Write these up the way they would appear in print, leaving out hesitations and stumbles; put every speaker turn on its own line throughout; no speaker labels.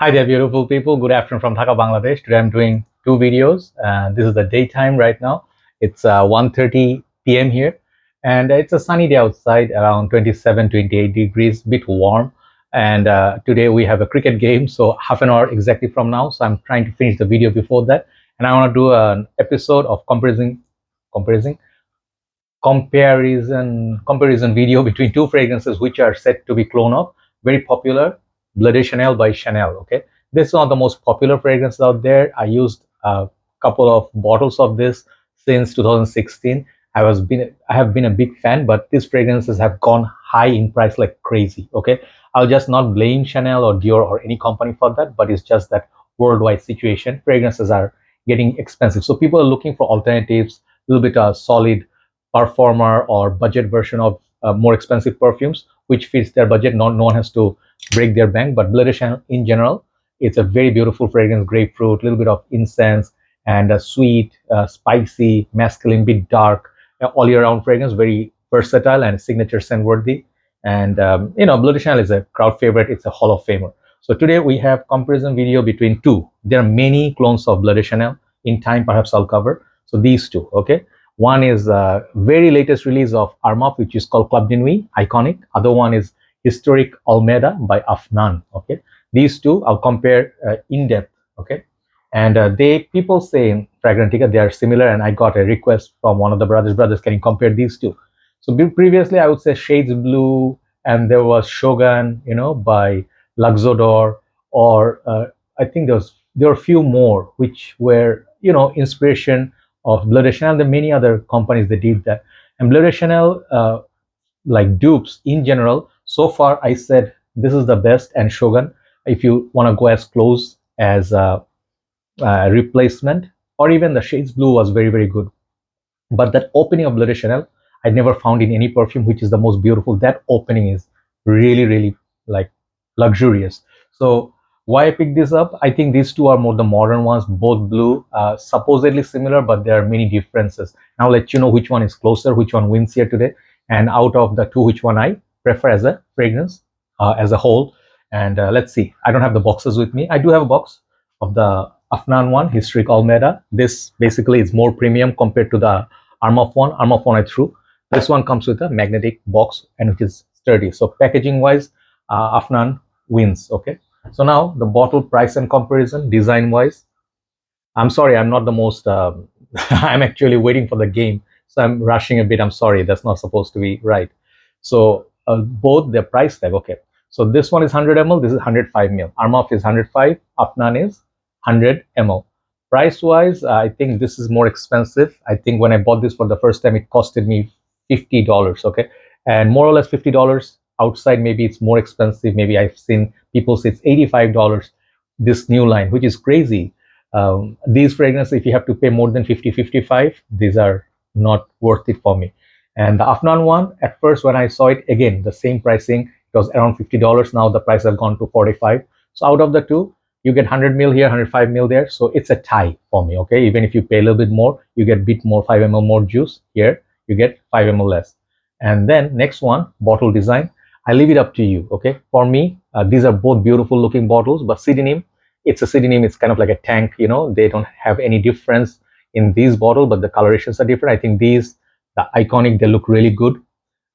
Hi there, beautiful people. Good afternoon from Dhaka, Bangladesh. Today I'm doing two videos. This is the daytime right now. It's 1:30 p.m. here, and it's a sunny day outside, around 27, 28 degrees, bit warm. And today we have a cricket game, so half an hour exactly from now. So I'm trying to finish the video before that, and I want to do an episode of comparison, comparison video between two fragrances which are said to be clone of very popular Bloody Chanel by Chanel. Okay, this is one of the most popular fragrances out there. I used a couple of bottles of this since 2016. I have been a big fan, but these fragrances have gone high in price like crazy. Okay, I'll just not blame Chanel or Dior or any company for that, but it's just that worldwide situation. Fragrances are getting expensive, so people are looking for alternatives, a little bit solid performer or budget version of more expensive perfumes which fits their budget. No one has to break their bank. But Bloody Chanel in general, it's a very beautiful fragrance, grapefruit, a little bit of incense, and a sweet, spicy, masculine, bit dark, all year round fragrance, very versatile and signature scent worthy. And Bloody Chanel is a crowd favorite. It's a Hall of Famer. So today we have comparison video between two. There are many clones of Bloody Chanel. In time, perhaps I'll cover. So these two, okay. One is very latest release of Armaf, which is called Club de Nuit, iconic. Other one is Historic Olmeda by Afnan. Okay, these two I'll compare in depth. Okay, and people say in Fragrantica they are similar, and I got a request from one of the brothers, can you compare these two? So previously I would say Shades Blue, and there was Shogun, by Luxodor, or I think there were a few more which were inspiration of Bloody Chanel. There are many other companies that did that, and Bloody Chanel, like dupes in general, so far I said this is the best, and Shogun, if you want to go as close as a replacement, or even the Shades Blue was very, very good. But that opening of Bloody Chanel, I never found in any perfume, which is the most beautiful. That opening is really, really like luxurious. So why I picked this up? I think these two are more the modern ones, both blue, supposedly similar, but there are many differences. Now I'll let you know which one is closer, which one wins here today, and out of the two, which one I prefer as a fragrance as a whole. And let's see. I don't have the boxes with me. I do have a box of the Afnan one, Historic Olmeda. This basically is more premium compared to the Armaf one. Armaf one I threw. This one comes with a magnetic box and which is sturdy. So packaging wise, Afnan wins. Okay. So now the bottle price and comparison, design wise. I'm sorry, I'm not the most. I'm actually waiting for the game, so I'm rushing a bit. I'm sorry, that's not supposed to be right. So both the price tag. Okay. So this one is 100 ml. This is 105 ml. Armaf is 105. Afnan is 100 ml. Price wise, I think this is more expensive. I think when I bought this for the first time, it costed me $50. Okay, and more or less $50 outside. Maybe it's more expensive. Maybe I've seen people say it's $85. This new line, which is crazy. These fragrances, if you have to pay more than 50, 55, these are not worth it for me. And the Afnan one, at first when I saw it, again the same pricing, it was around $50. Now the price has gone to 45. So out of the two, you get 100 ml here, 105 ml there. So it's a tie for me. Okay, even if you pay a little bit more, you get a bit more, 5 ml more juice. Here you get 5 ml less. And then next one, bottle design. I leave it up to you. Okay, for me, these are both beautiful looking bottles, but Pseudonym, it's a Pseudonym. It's kind of like a tank. They don't have any difference in these bottles, but the colorations are different. I think these, the iconic, they look really good,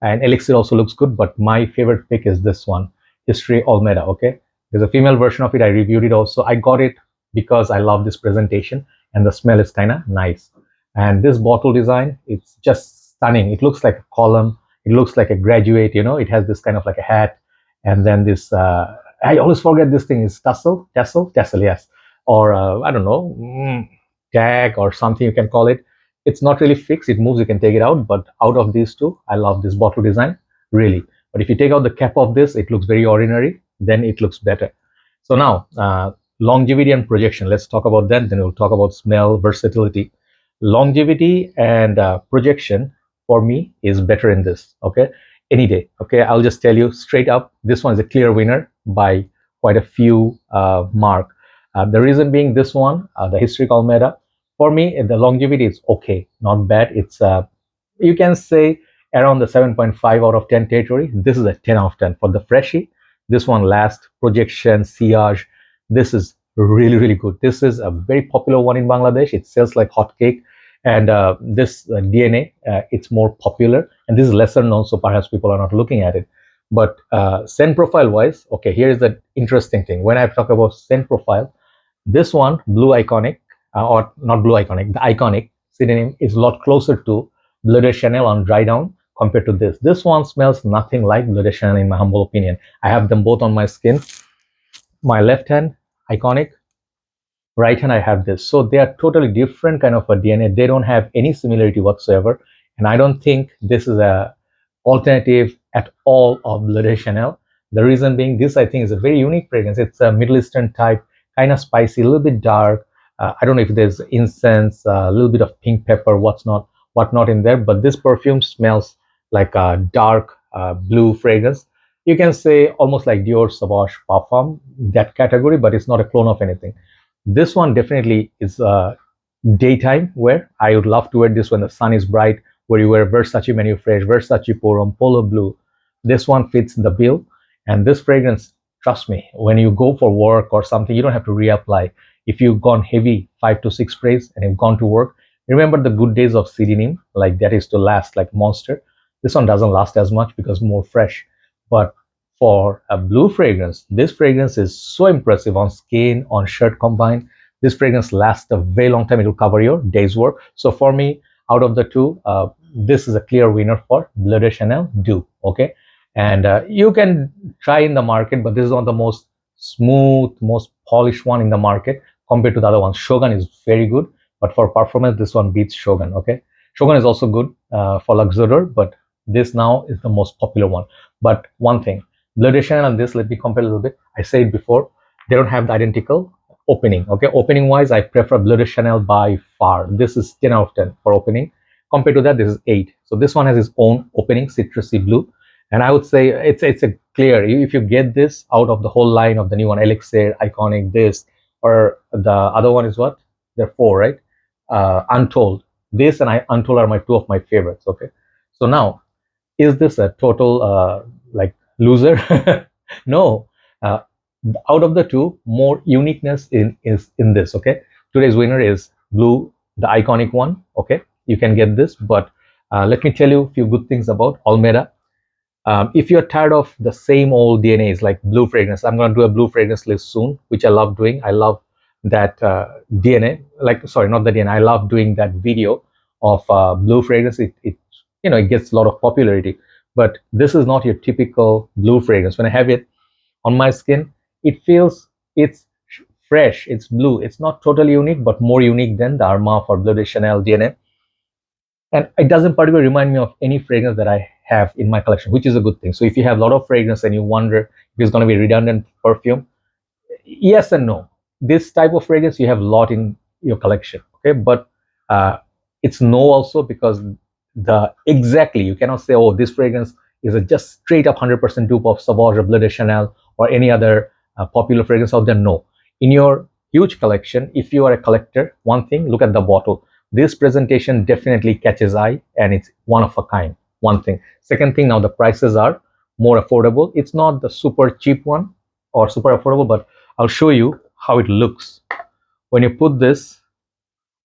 and Elixir also looks good. But my favorite pick is this one, History Olmeda. Okay, there's a female version of it. I reviewed it also. I got it because I love this presentation, and the smell is kind of nice. And this bottle design, it's just stunning. It looks like a column. It looks like a graduate. It has this kind of like a hat, and then this. I always forget this thing is tassel, yes, or I don't know, tag or something you can call it. It's not really fixed. It moves. You can take it out. But out of these two, I love this bottle design really. But if you take out the cap of this, it looks very ordinary. Then it looks better. So now longevity and projection. Let's talk about that. Then we'll talk about smell, versatility. Longevity and projection for me is better in this. Okay, any day. Okay, I'll just tell you straight up. This one is a clear winner by quite a few mark. The reason being this one, the Historic Olmeda. For me, the longevity is okay, not bad. It's you can say around the 7.5 out of 10 territory. This is a 10 out of 10 for the freshie. This one last projection, sillage, This is really, really good. This is a very popular one in Bangladesh. It sells like hotcake. And this DNA, it's more popular, and this is lesser known, so perhaps people are not looking at it. But scent profile wise, okay, here is the interesting thing. When I talk about scent profile, this one, Blue Iconic, or not Blue Iconic, the Iconic synonym is a lot closer to Bleu de Chanel on dry down compared to this. This one smells nothing like Bleu de Chanel in my humble opinion. I have them both on my skin. My left hand, Iconic, right hand I have this. So they are totally different kind of a DNA. They don't have any similarity whatsoever. And I don't think this is a alternative at all of Bleu de Chanel. The reason being, this I think is a very unique fragrance. It's a Middle Eastern type, kind of spicy, a little bit dark. I don't know if there's incense, a little bit of pink pepper, whatnot in there. But this perfume smells like a dark blue fragrance. You can say almost like Dior Sauvage Parfum, that category, but it's not a clone of anything. This one definitely is daytime wear. I would love to wear this when the sun is bright, where you wear Versace Menu Fresh, Versace Porum, Polo Blue. This one fits the bill. And this fragrance, trust me, when you go for work or something, you don't have to reapply. If you've gone heavy 5 to 6 sprays and you've gone to work, remember the good days of Sidinim, like that is to last like Monster. This one doesn't last as much because more fresh. But for a blue fragrance, this fragrance is so impressive on skin, on shirt combined. This fragrance lasts a very long time. It will cover your day's work. So for me, out of the two, this is a clear winner for Bleu de Chanel Dew. Okay, and you can try in the market, but this is one of the most smooth, most polished one in the market compared to the other one. Shogun is very good, but for performance, this one beats Shogun. Okay, Shogun is also good for Luxodor, but this now is the most popular one. But one thing, Bleu de Chanel and this, let me compare a little bit. I said before, they don't have the identical opening. Okay, opening wise, I prefer Bleu de Chanel by far. This is 10 out of 10 for opening. Compared to that, this is 8. So this one has its own opening, citrusy blue. And I would say it's a clear, if you get this out of the whole line of the new one, Elixir, Iconic, this, or the other one is what? There are 4, right? Untold. This and Untold are my 2 of my favorites. Okay. So now, is this a total like loser? No. Out of the 2, more uniqueness is in this. Okay, today's winner is Blue, the Iconic one. Okay, you can get this, but let me tell you a few good things about Olmeda. If you're tired of the same old DNAs like blue fragrance, I'm going to do a blue fragrance list soon, which I love doing. I love that DNA, like, sorry, not the DNA. I love doing that video of blue fragrance. It it gets a lot of popularity, but this is not your typical blue fragrance. When I have it on my skin, it feels it's fresh, it's blue. It's not totally unique, but more unique than the Armaf or Bleu de Chanel DNA. And it doesn't particularly remind me of any fragrance that I have in my collection, which is a good thing. So if you have a lot of fragrance and you wonder if it's going to be redundant perfume, yes and no. This type of fragrance you have a lot in your collection, okay, but it's no also, because the exactly you cannot say, oh, this fragrance is a just straight up 100% dupe of Sauvage or Bleu de Chanel or any other popular fragrance out there. No, in your huge collection, if you are a collector, one thing, look at the bottle. This presentation definitely catches eye, and it's one of a kind. One thing. Second thing, now the prices are more affordable. It's not the super cheap one or super affordable, but I'll show you how it looks when you put this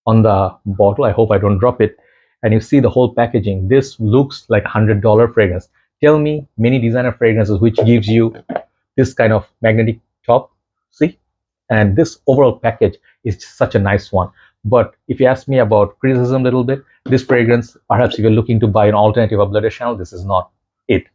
on the bottle. I hope I don't drop it. And you see the whole packaging. This looks like $100 fragrance. Tell me many designer fragrances which gives you this kind of magnetic top. See? And this overall package is such a nice one. But if you ask me about criticism a little bit, this fragrance, perhaps if you're looking to buy an alternative of Bleu de Chanel, this is not it.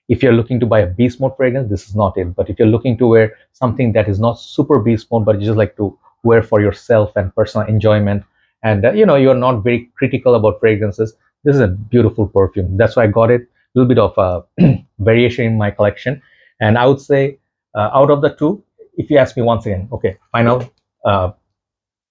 If you're looking to buy a beast mode fragrance, this is not it. But if you're looking to wear something that is not super beast mode, but you just like to wear for yourself and personal enjoyment, and you're not very critical about fragrances, this is a beautiful perfume. That's why I got it. A little bit of variation in my collection. And I would say out of the 2, if you ask me once again, okay, final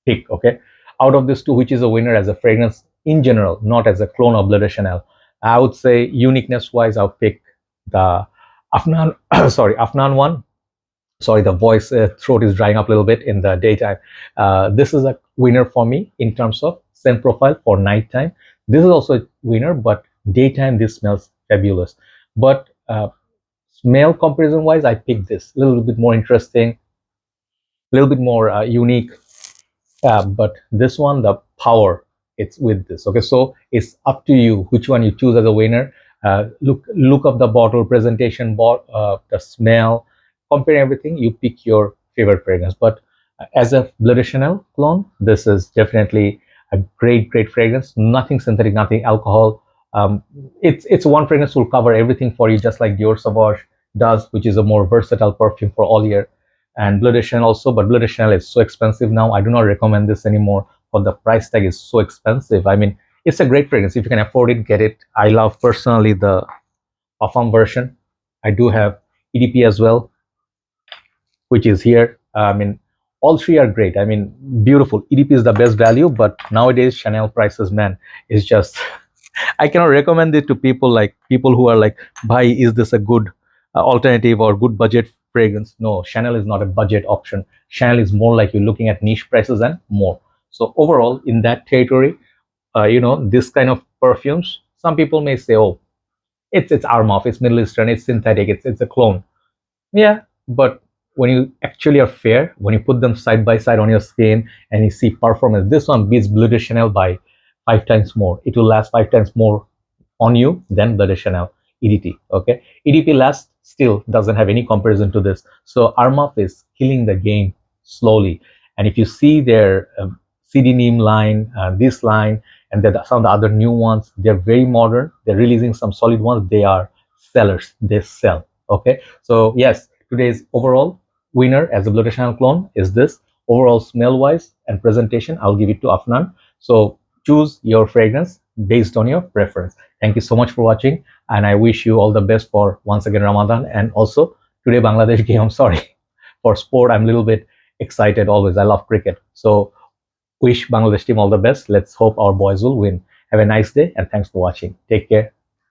pick, okay, out of these 2, which is a winner as a fragrance in general, not as a clone of Bleu de Chanel, I would say uniqueness wise, I'll pick the Afnan, sorry, Afnan one. Sorry, the voice throat is drying up a little bit in the daytime. This is a winner for me in terms of scent profile for nighttime. This is also a winner, but daytime this smells fabulous. But smell comparison wise, I picked this a little bit more interesting. little bit more unique. But this one, the power, it's with this. Okay, so it's up to you which one you choose as a winner. Look up the bottle, presentation, the smell, compare everything. You pick your favorite fragrance. But as a Bleu de Chanel clone, this is definitely a great fragrance. Nothing synthetic, nothing alcohol. It's one fragrance will cover everything for you, just like Dior Sauvage does, which is a more versatile perfume for all year, and Bleu de Chanel also. But Bleu de Chanel is so expensive now. I do not recommend this anymore. For the price tag is so expensive. I mean, it's a great fragrance. If you can afford it, get it. I love personally the Parfum version. I do have EDP as well, which is here. I mean, all three are great. I mean, beautiful. EDP is the best value, but nowadays Chanel prices, man, is just I cannot recommend it to people, like people who are like, "Bhai, is this a good alternative or good budget fragrance?" No, Chanel is not a budget option. Chanel is more like you're looking at niche prices and more. So overall, in that territory, this kind of perfumes, some people may say, "Oh, it's Armaf, it's Middle Eastern, it's synthetic, it's a clone." Yeah, but when you actually are fair, when you put them side by side on your skin and you see performance, this one beats Bleu de Chanel by 5 times more. It will last 5 times more on you than Bleu de Chanel EDT. Okay, EDP last still doesn't have any comparison to this. So Armaf is killing the game slowly. And if you see their CD Neem line, this line, and then some of the other new ones, they're very modern. They're releasing some solid ones. They are sellers. They sell. Okay, so yes, today's overall winner as a Bleu de Chanel clone is this. Overall smell wise and presentation, I'll give it to Afnan. So choose your fragrance based on your preference. Thank you so much for watching, and I wish you all the best for once again Ramadan, and also today Bangladesh game. I'm sorry for sport. I'm a little bit excited always. I love cricket. So wish Bangladesh team all the best. Let's hope our boys will win. Have a nice day, and thanks for watching. Take care.